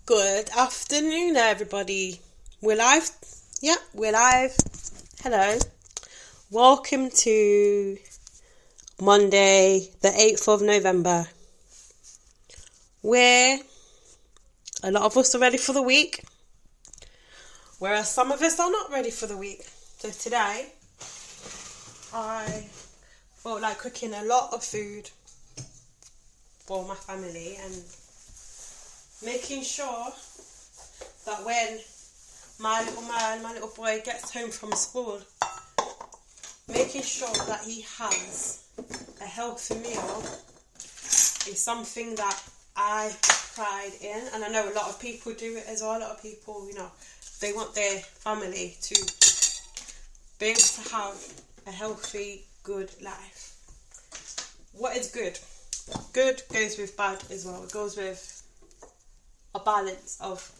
Good afternoon, everybody. We're live. Yeah, we're live. Hello. Welcome to Monday, the 8th of November. A lot of us are ready for the week, whereas some of us are not ready for the week. So today, I felt like cooking a lot of food for my family and making sure that when my little boy gets home from school, making sure that he has a healthy meal is something that I pride in, and I know a lot of people do it as well. A lot of people, they want their family to be able to have a healthy, good life. What is good? Good goes with bad as well. It goes with a balance of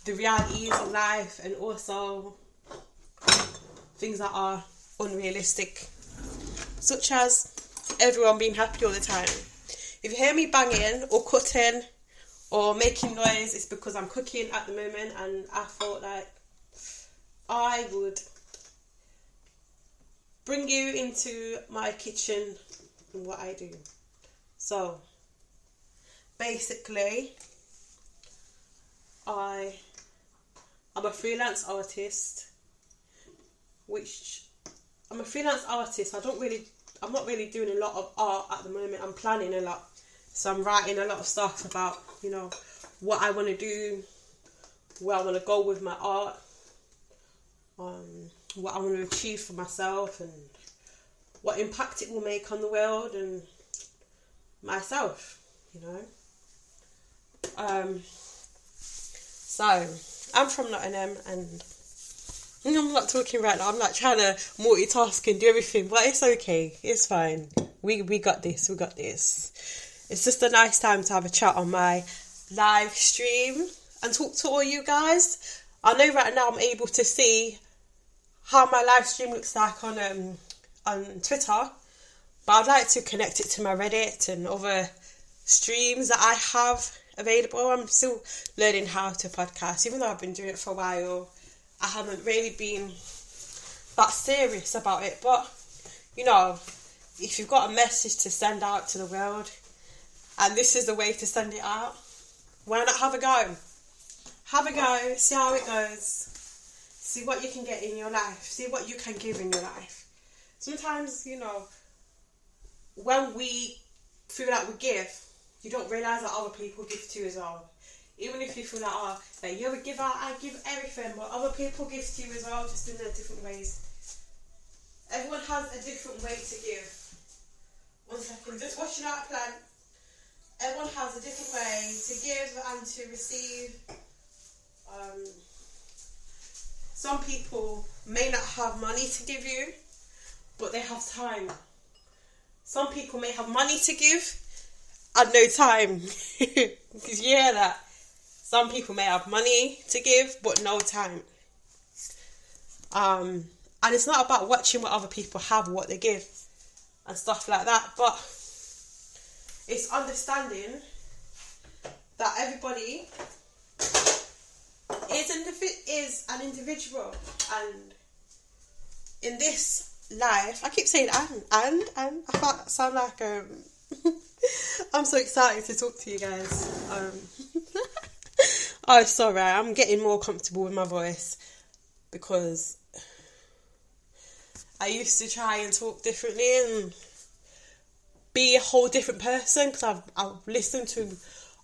the realities of life and also things that are unrealistic, such as everyone being happy all the time. If you hear me banging or cutting or making noise, it's because I'm cooking at the moment and I thought like I would bring you into my kitchen and what I do. So basically, I'm a freelance artist, I'm not really doing a lot of art at the moment. I'm planning a lot. So I'm writing a lot of stuff about, what I want to do, where I want to go with my art, what I want to achieve for myself and what impact it will make on the world and myself, So, I'm from Nottingham and I'm not talking right now. I'm not trying to multitask and do everything, but it's okay. It's fine. We got this. It's just a nice time to have a chat on my live stream and talk to all you guys. I know right now I'm able to see how my live stream looks like on Twitter, but I'd like to connect it to my Reddit and other streams that I have available. I'm still learning how to podcast, even though I've been doing it for a while. I haven't really been that serious about it, but if you've got a message to send out to the world and this is the way to send it out, why not have a go, see how it goes, see what you can get in your life, see what you can give in your life. Sometimes, when we feel like we give, you don't realise that other people give too as well. Even if you feel like, that you're a giver, I give everything, but other people give to you as well, just in their different ways. Everyone has a different way to give. 1 second, just watching out a plant. Everyone has a different way to give and to receive. Some people may not have money to give you, but they have time. Some people may have money to give and no time. Because you hear that? Some people may have money to give, but no time. And it's not about watching what other people have, what they give, and stuff like that. But it's understanding that everybody is an individual. And in this life, I keep saying and I can't sound like I'm so excited to talk to you guys. Oh, sorry, I'm getting more comfortable with my voice because I used to try and talk differently and be a whole different person because I've listened to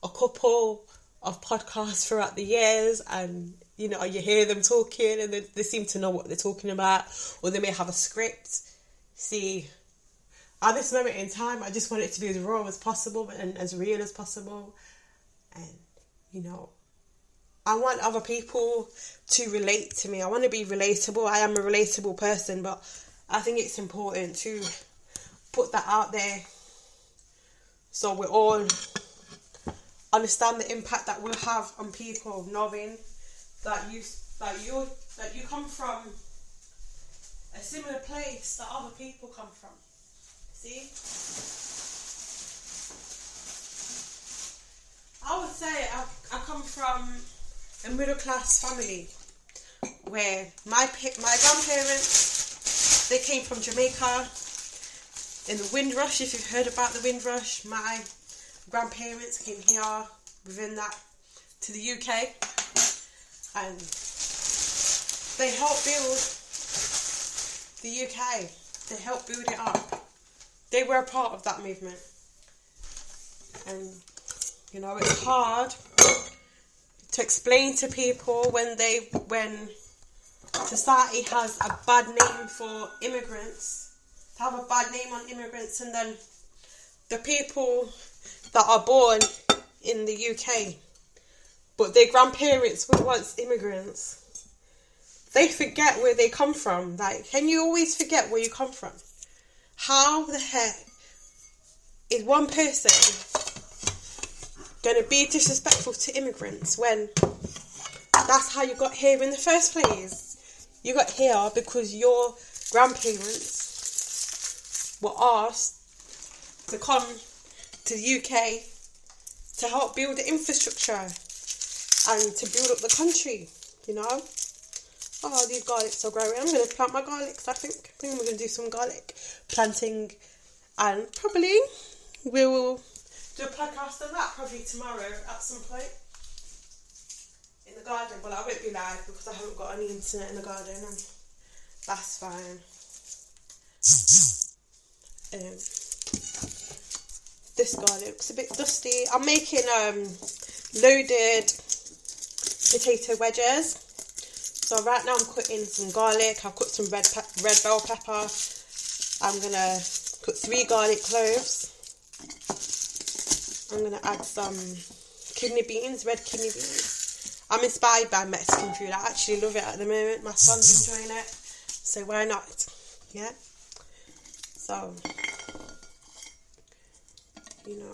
a couple of podcasts throughout the years and, you hear them talking and they seem to know what they're talking about, or they may have a script. See, at this moment in time, I just want it to be as raw as possible and as real as possible. And, I want other people to relate to me. I want to be relatable. I am a relatable person, but I think it's important to put that out there so we all understand the impact that we'll have on people, knowing that you come from a similar place that other people come from. See? I would say I come come from a middle class family where my grandparents, they came from Jamaica in the Windrush. If you've heard about the Windrush, my grandparents came here within that to the UK, and they helped build the UK. They helped build it up. They were a part of that movement. And, you know, it's hard to explain to people when society has a bad name for immigrants, to have a bad name on immigrants, and then the people that are born in the UK, but their grandparents were once immigrants. They forget where they come from. Like, can you always forget where you come from? How the heck is one person going to be disrespectful to immigrants when that's how you got here in the first place? You got here because your grandparents were asked to come to the UK to help build the infrastructure and to build up the country, you know? Oh, these garlics are growing. I'm going to plant my garlics, I think. I think I'm going to do some garlic planting, and probably we will do a podcast on that probably tomorrow at some point in the garden. Well, I won't be live because I haven't got any internet in the garden, and that's fine. This garlic looks a bit dusty. I'm making loaded potato wedges. So right now I'm cutting some garlic. I've cut some red bell pepper. I'm going to cut 3 garlic cloves. I'm going to add some kidney beans, red kidney beans. I'm inspired by Mexican food. I actually love it at the moment. My son's enjoying it. So why not? Yeah. So, you know.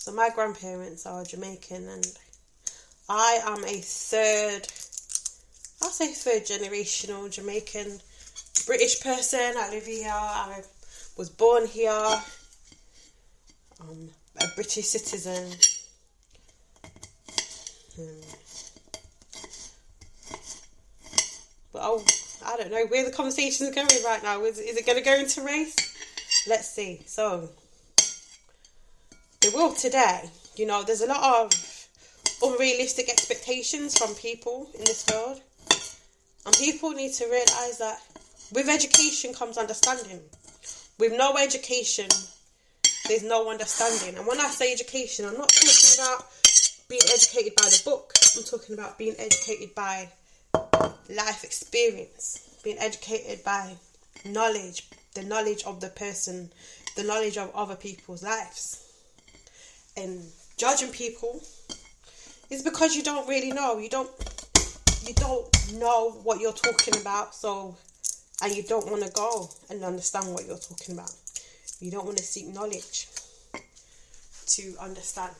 So my grandparents are Jamaican, and I am a third generational Jamaican British person. I live here. I was born here. I'm a British citizen. But I don't know where the conversation is going right now. Is it going to go into race? Let's see. So, the world today, you know, there's a lot of unrealistic expectations from people in this world. And people need to realise that with education comes understanding. With no education, there's no understanding. And when I say education, I'm not talking about being educated by the book. I'm talking about being educated by life experience. Being educated by knowledge. The knowledge of the person. The knowledge of other people's lives. And judging people is because you don't really know. You don't know what you're talking about, and you don't want to go and understand what you're talking about. You don't want to seek knowledge to understand,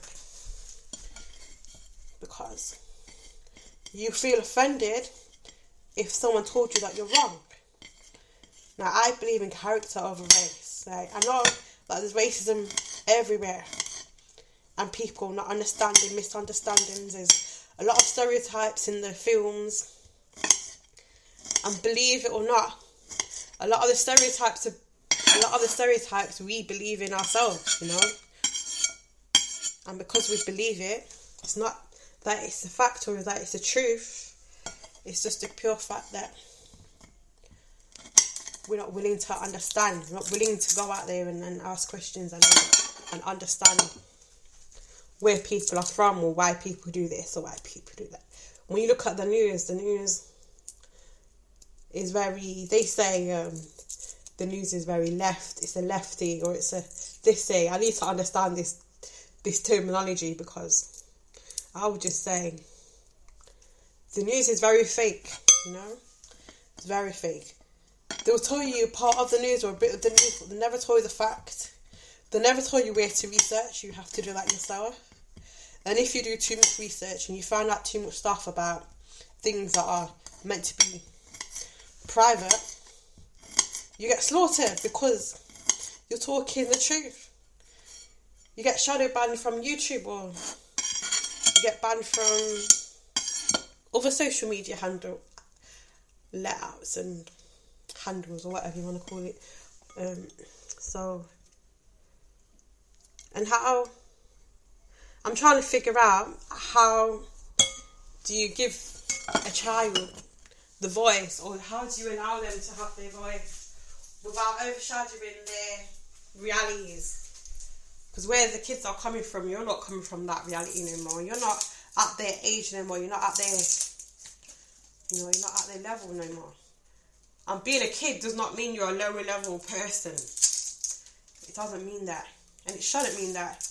because you feel offended if someone told you that you're wrong. Now, I believe in character over race. Like, I know that there's racism everywhere, and people not understanding, misunderstandings. There's a lot of stereotypes in the films, and believe it or not, a lot of the stereotypes we believe in ourselves, you know. And because we believe it, it's not that it's a fact or that it's a truth. It's just a pure fact that we're not willing to understand. We're not willing to go out there and ask questions and understand where people are from, or why people do this or why people do that. When you look at the news is very, they say the news is very left, it's a lefty, or it's a this say. I need to understand this terminology, because I would just say the news is very fake, you know. It's very fake. They'll tell you part of the news or a bit of the news, but they never tell you the fact. They never tell you where to research. You have to do that yourself. And if you do too much research and you find out too much stuff about things that are meant to be private, you get slaughtered because you're talking the truth. you get shadow banned from YouTube, or you get banned from other social media letouts and handles, or whatever you want to call it. And how I'm trying to figure out, how do you give a child the voice, or how do you allow them to have their voice without overshadowing their realities? Because where the kids are coming from, you're not coming from that reality no more. You're not at their age no more. You're not at their, you're not at their level no more. And being a kid does not mean you're a lower level person. It doesn't mean that. And it shouldn't mean that.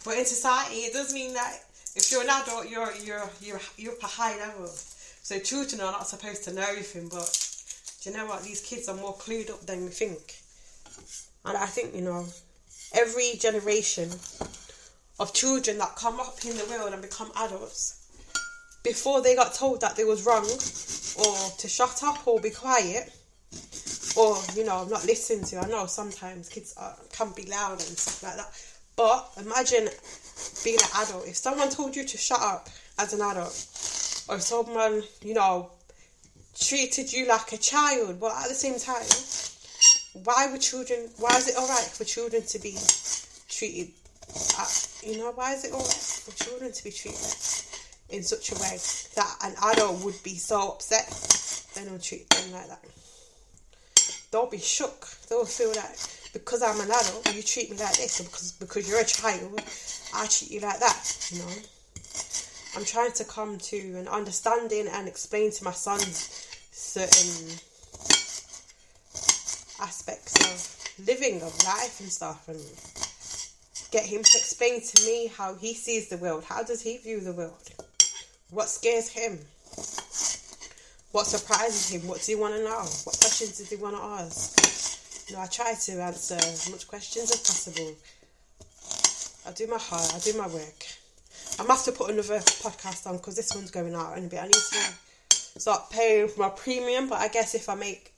But in society, it does mean that if you're an adult, you're up a high level. So children are not supposed to know everything, but do you know what? These kids are more clued up than we think. And I think, every generation of children that come up in the world and become adults, before they got told that they was wrong, or to shut up or be quiet, or, not listen to. I know sometimes kids can be loud and stuff like that. But imagine being an adult. If someone told you to shut up as an adult, or if someone, treated you like a child, but at the same time, why is it alright for children to be treated, why is it alright for children to be treated in such a way that an adult would be so upset they don't treat them like that? They'll be shook. They'll feel like, because I'm an adult, you treat me like this, or because you're a child, I treat you like that, I'm trying to come to an understanding and explain to my son certain aspects of living, of life and stuff, and get him to explain to me how he sees the world. How does he view the world? What scares him? What surprises him? What does he want to know? What questions does he want to ask? I try to answer as much questions as possible. I do my heart, I do my work. I might have to put another podcast on, because this one's going out in a bit. I need to start paying for my premium, but I guess if I make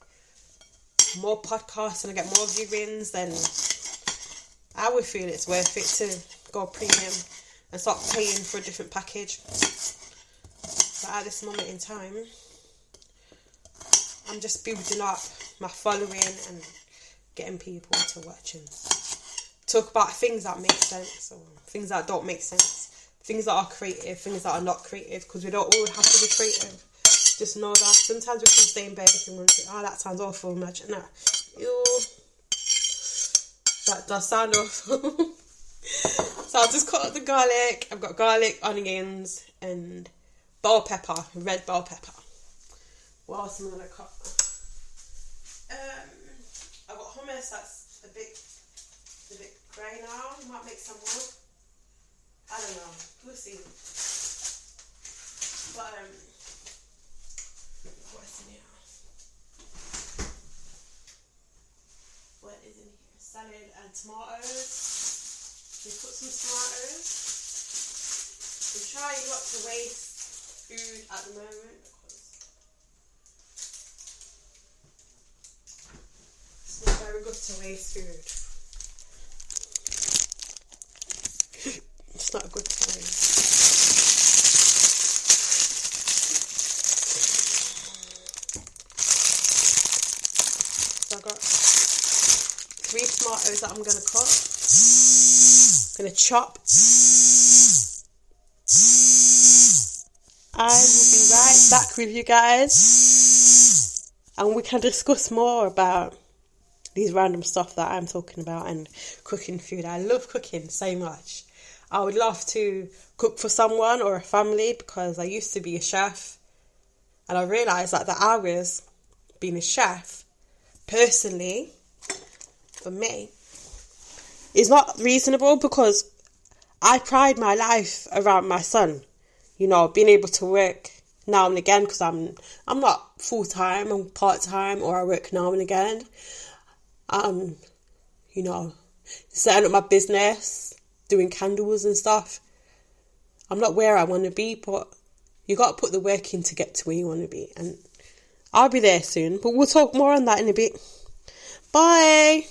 more podcasts and I get more viewings, then I would feel it's worth it to go premium and start paying for a different package. But at this moment in time, I'm just building up my following and getting people to watch and talk about things that make sense, or things that don't make sense, things that are creative, things that are not creative, because we don't all have to be creative. Just know that sometimes we can stay in bed and think, oh, that sounds awful, imagine that. Ew. That does sound awful. So I'll just cut up the garlic. I've got garlic, onions, and bell pepper, red bell pepper. What else am I going to cut? I've got hummus that's a bit grey now. Might make some more. I don't know. We'll see. But what's in here? What is in here? Salad and tomatoes. We put some tomatoes. I'm trying not to waste food at the moment, because it's not very good to waste food. It's not good to waste. So I've got 3 tomatoes that I'm going to cut. I'm going to chop. I will be right back with you guys, and we can discuss more about these random stuff that I'm talking about and cooking food. I love cooking so much. I would love to cook for someone or a family, because I used to be a chef, and I realised that the hours being a chef, personally, for me, is not reasonable, because I pride my life around my son. Being able to work now and again, because I'm not full-time, I'm part-time, or I work now and again. Setting up my business, doing candles and stuff. I'm not where I want to be, but you got to put the work in to get to where you want to be. And I'll be there soon, but we'll talk more on that in a bit. Bye!